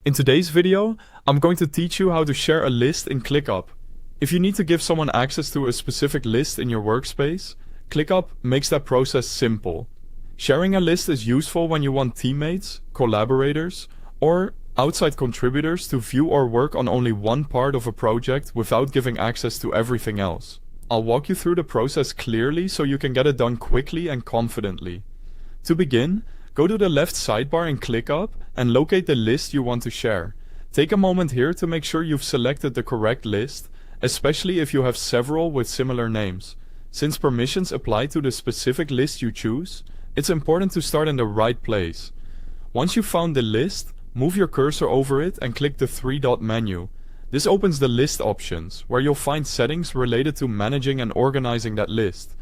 In today's video, I'm going to teach you how to share a list in ClickUp. If you need to give someone access to a specific list in your workspace, ClickUp makes that process simple. Sharing a list is useful when you want teammates, collaborators, or outside contributors to view or work on only one part of a project without giving access to everything else. I'll walk you through the process clearly so you can get it done quickly and confidently. To begin, go to the left sidebar in ClickUp and locate the list you want to share. Take a moment here to make sure you've selected the correct list, especially if you have several with similar names. Since permissions apply to the specific list you choose, it's important to start in the right place. Once you've found the list, move your cursor over it and click the three-dot menu. This opens the list options, where you'll find settings related to managing and organizing that list.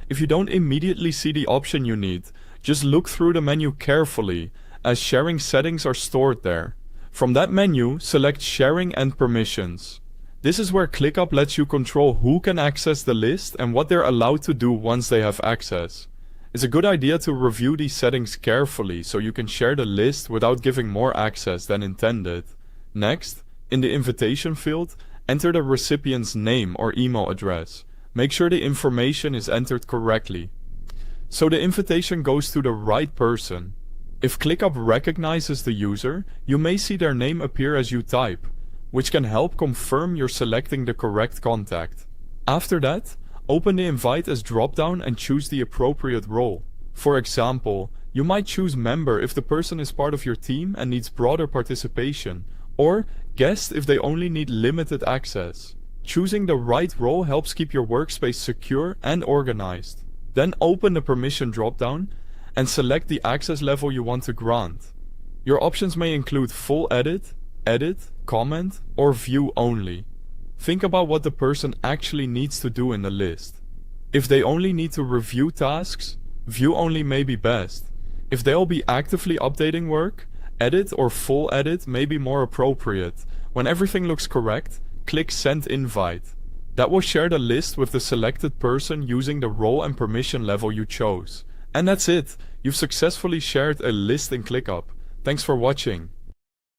If you don't immediately see the option you need, just look through the menu carefully, as sharing settings are stored there. From that menu, select Sharing and Permissions. This is where ClickUp lets you control who can access the list and what they're allowed to do once they have access. It's a good idea to review these settings carefully so you can share the list without giving more access than intended. Next, in the invitation field, enter the recipient's name or email address. Make sure the information is entered correctly, so the invitation goes to the right person. If ClickUp recognizes the user, you may see their name appear as you type, which can help confirm you're selecting the correct contact. After that, open the Invite as dropdown and choose the appropriate role. For example, you might choose Member if the person is part of your team and needs broader participation, or Guest if they only need limited access. Choosing the right role helps keep your workspace secure and organized. Then open the permission dropdown and select the access level you want to grant. Your options may include full edit, comment, or view only. Think about what the person actually needs to do in the list. If they only need to review tasks, view only may be best. If they'll be actively updating work, edit or full edit may be more appropriate. When everything looks correct, click Send Invite. That will share the list with the selected person using the role and permission level you chose. And that's it! You've successfully shared a list in ClickUp. Thanks for watching.